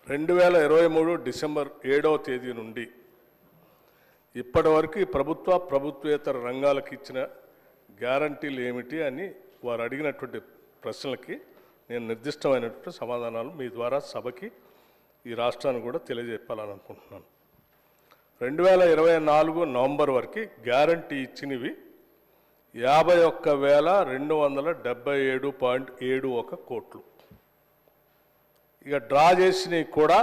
2023 December 7వ తేదీ నుండి ఇప్పటి వరకు ప్రభుత్వేతర రంగాలకు ఇచ్చిన గ్యారంటీలు ఏమిటి అని వారు అడిగినటువంటి ప్రశ్నలకి నేను నిర్దిష్టమైనటువంటి సమాధానాలు మీ ద్వారా సభకి ఈ రాష్ట్రాన్ని కూడా తెలియజెప్పాలని అనుకుంటున్నాను. 2024 నవంబర్ వరకు గ్యారంటీ ఇచ్చినవి 51,277.71 కోట్లు. ఇక డ్రా చేసినవి కూడా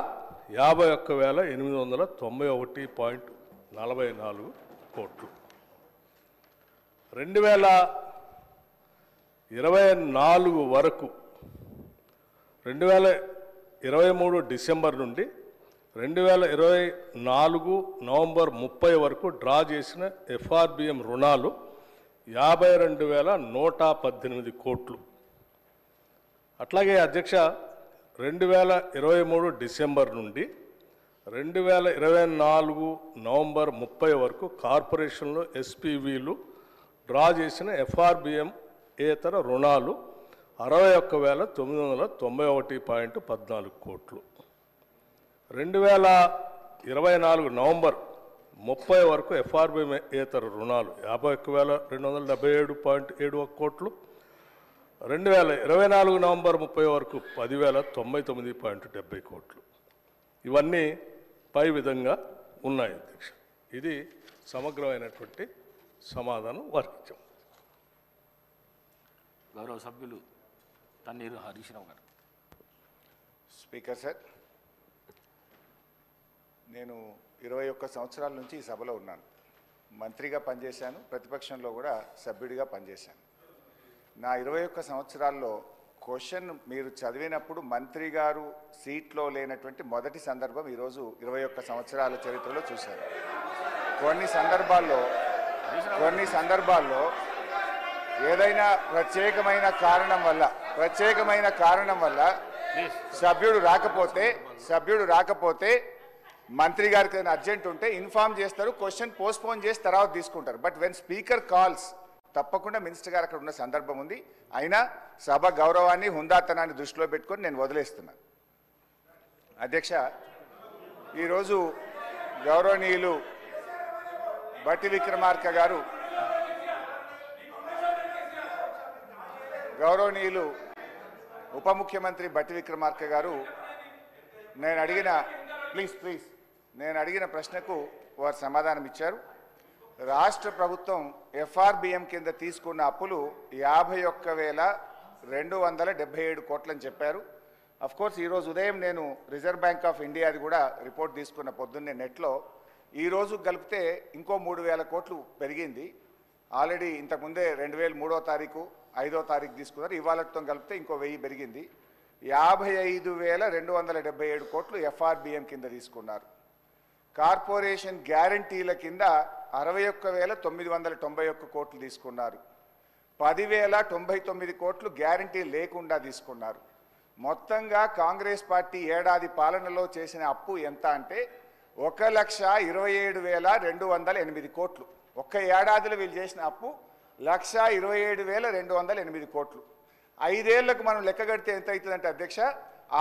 51,891.44 కోట్లు. 2024 వరకు 2023 డిసెంబర్ నుండి 2024 నవంబర్ 30 వరకు డ్రా చేసిన FRBM రుణాలు 52,118 కోట్లు. అట్లాగే అధ్యక్ష 2023 డిసెంబర్ నుండి 2024 నవంబర్ 30 వరకు కార్పొరేషన్లో SPVలు డ్రా చేసిన FRBM ఏతర రుణాలు 61,991.14 కోట్లు. 2024 నవంబర్ 30 వరకు FRBM ఏతర రుణాలు 51,277.71 కోట్లు. 2024 నవంబర్ 30 వరకు 10,099.70 కోట్లు. ఇవన్నీ పై విధంగా ఉన్నాయి అధ్యక్ష. ఇది సమగ్రమైనటువంటి సమాధానం వారికిచ్చాం. గౌరవ సభ్యులు తన్నీరు హరీష్ రావు గారు. స్పీకర్ సార్, నేను 21 సంవత్సరాల నుంచి ఈ సభలో ఉన్నాను. మంత్రిగా పనిచేశాను, ప్రతిపక్షంలో కూడా సభ్యుడిగా పనిచేశాను. నా 21 సంవత్సరాల్లో క్వశ్చన్ మీరు చదివినప్పుడు మంత్రి గారు సీట్లో లేనటువంటి మొదటి సందర్భం ఈరోజు 21 సంవత్సరాల చరిత్రలో చూశారు. కొన్ని సందర్భాల్లో ఏదైనా ప్రత్యేకమైన కారణం వల్ల సభ్యుడు రాకపోతే మంత్రి గారికి ఏదైనా అర్జెంట్ ఉంటే ఇన్ఫార్మ్ చేస్తారు, క్వశ్చన్ పోస్ట్పోన్ చేసి తర్వాత తీసుకుంటారు. బట్ వెన్ స్పీకర్ కాల్స్ తప్పకుండా మినిస్టర్ గారు అక్కడ ఉన్న సందర్భం ఉంది. అయినా సభ గౌరవాన్ని హుందాతనాన్ని దృష్టిలో పెట్టుకొని నేను వదిలేస్తున్నాను. అధ్యక్ష, ఈరోజు గౌరవనీయులు బట్టి విక్రమార్క గారు ఉప ముఖ్యమంత్రి బట్టి విక్రమార్క గారు నేను అడిగిన ప్రశ్నకు వారు సమాధానం ఇచ్చారు. రాష్ట్ర ప్రభుత్వం FRBM కింద తీసుకున్న అప్పులు 51,277 కోట్లని చెప్పారు. అఫ్కోర్స్ ఈరోజు ఉదయం నేను రిజర్వ్ బ్యాంక్ ఆఫ్ ఇండియాది కూడా రిపోర్ట్ తీసుకున్న పొద్దున్నే నెట్లో. ఈరోజు కలిపితే ఇంకో 3,000 కోట్లు పెరిగింది. ఆల్రెడీ ఇంతకుముందే 2003వ తారీఖు 5వ తారీఖు తీసుకున్నారు. ఇవాళతో కలిపితే ఇంకో 1000 పెరిగింది. 55,277 కోట్లు FRBM కింద తీసుకున్నారు. కార్పొరేషన్ గ్యారంటీల కింద 61,991 కోట్లు తీసుకున్నారు. 10,099 కోట్లు గ్యారంటీ లేకుండా తీసుకున్నారు. మొత్తంగా కాంగ్రెస్ పార్టీ ఏడాది పాలనలో చేసిన అప్పు ఎంత అంటే 1,27,208 కోట్లు. ఒక్క ఏడాదిలో వీళ్ళు చేసిన అప్పు 1,27,208 కోట్లు. 5 ఏళ్లకు మనం లెక్క కడితే ఎంత అవుతుందంటే అధ్యక్ష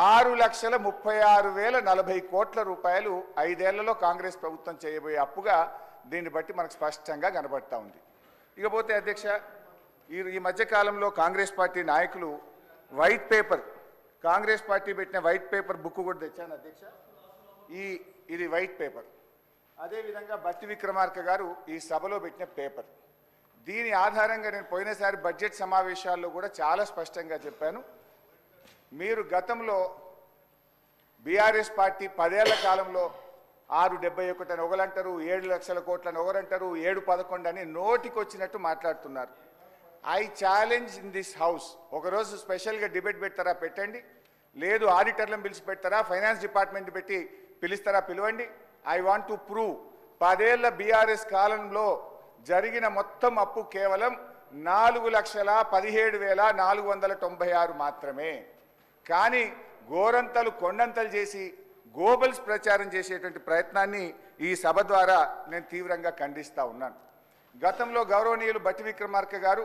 6,36,040 కోట్ల రూపాయలు 5 ఏళ్లలో కాంగ్రెస్ ప్రభుత్వం చేయబోయే అప్పుగా దీన్ని బట్టి మనకు స్పష్టంగా కనబడతా ఉంది. ఇకపోతే అధ్యక్ష, ఈ మధ్యకాలంలో కాంగ్రెస్ పార్టీ నాయకులు వైట్ పేపర్, కాంగ్రెస్ పార్టీ పెట్టిన వైట్ పేపర్ బుక్ కూడా తెచ్చాను అధ్యక్ష. ఇది వైట్ పేపర్. అదేవిధంగా బట్టి విక్రమార్క గారు ఈ సభలో పెట్టిన పేపర్. దీని ఆధారంగా నేను పోయినసారి బడ్జెట్ సమావేశాల్లో కూడా చాలా స్పష్టంగా చెప్పాను. మీరు గతంలో బీఆర్ఎస్ పార్టీ 10 ఏళ్ల కాలంలో 671 అని ఒకరంటారు, 7 లక్షల కోట్లని ఒకరంటారు, 711 అని నోటికి వచ్చినట్టు మాట్లాడుతున్నారు. I challenge in this house, ఒకరోజు స్పెషల్గా డిబేట్ పెడతారా పెట్టండి, లేదు ఆడిటర్లను పిలిచి పెడతారా, ఫైనాన్స్ డిపార్ట్మెంట్ పెట్టి పిలుస్తారా పిలవండి. ఐ వాంట్ టు ప్రూవ్ 10 ఏళ్ల బీఆర్ఎస్ కాలంలో జరిగిన మొత్తం అప్పు కేవలం 4,17,496 మాత్రమే. కానీ గోరంతలు కొండంతలు చేసి గోబల్స్ ప్రచారం చేసేటువంటి ప్రయత్నాన్ని ఈ సభ ద్వారా నేను తీవ్రంగా ఖండిస్తూ ఉన్నాను. గతంలో గౌరవనీయులు బట్టి విక్రమార్క గారు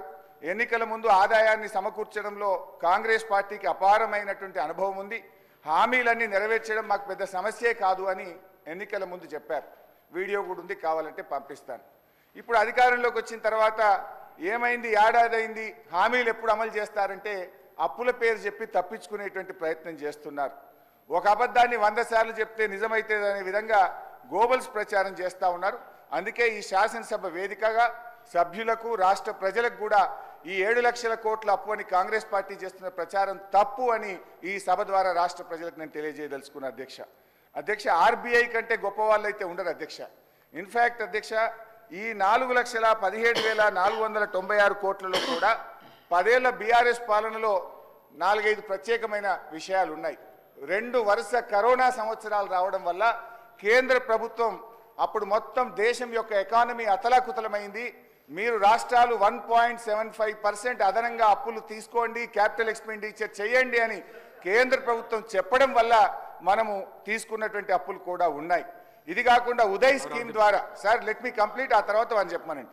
ఎన్నికల ముందు ఆదాయాన్ని సమకూర్చడంలో కాంగ్రెస్ పార్టీకి అపారమైనటువంటి అనుభవం ఉంది. హామీలన్నీ నెరవేర్చడం మాకు పెద్ద సమస్యే కాదు అని ఎన్నికల ముందు చెప్పారు. వీడియో కూడా ఉంది, కావాలంటే పంపిస్తాను. ఇప్పుడు అధికారంలోకి వచ్చిన తర్వాత ఏమైంది? ఏడాది అయింది, హామీలు ఎప్పుడు అమలు చేస్తారంటే అప్పుల పేరు చెప్పి తప్పించుకునేటువంటి ప్రయత్నం చేస్తున్నారు. ఒక అబద్ధాన్ని 100 సార్లు చెప్తే నిజమైతే అనే విధంగా గోబల్స్ ప్రచారం చేస్తూ ఉన్నారు. అందుకే ఈ శాసనసభ వేదికగా సభ్యులకు, రాష్ట్ర ప్రజలకు కూడా ఈ 7 లక్షల కోట్ల అప్పు అని కాంగ్రెస్ పార్టీ చేస్తున్న ప్రచారం తప్పు అని ఈ సభ ద్వారా రాష్ట్ర ప్రజలకు నేను తెలియజేయదలుచుకున్న అధ్యక్ష ఆర్బీఐ కంటే గొప్ప వాళ్ళు అయితే ఉండరు అధ్యక్ష. ఇన్ఫ్యాక్ట్ అధ్యక్ష, ఈ 4,17,496 కోట్లలో కూడా 10 ఏళ్ల బీఆర్ఎస్ పాలనలో 4-5 ప్రత్యేకమైన విషయాలు ఉన్నాయి. 2 వరుస కరోనా సంవత్సరాలు రావడం వల్ల కేంద్ర ప్రభుత్వం అప్పుడు మొత్తం దేశం యొక్క ఎకానమీ అతలాకుతలమైంది. మీరు రాష్ట్రాలు 1.75% అదనంగా అప్పులు తీసుకోండి, క్యాపిటల్ ఎక్స్పెండిచర్ చేయండి అని కేంద్ర ప్రభుత్వం చెప్పడం వల్ల మనము తీసుకున్నటువంటి అప్పులు కూడా ఉన్నాయి. ఇది కాకుండా ఉదయ్ స్కీమ్ ద్వారా, సార్ లెట్ మీ కంప్లీట్, ఆ తర్వాత అని చెప్పమనండి.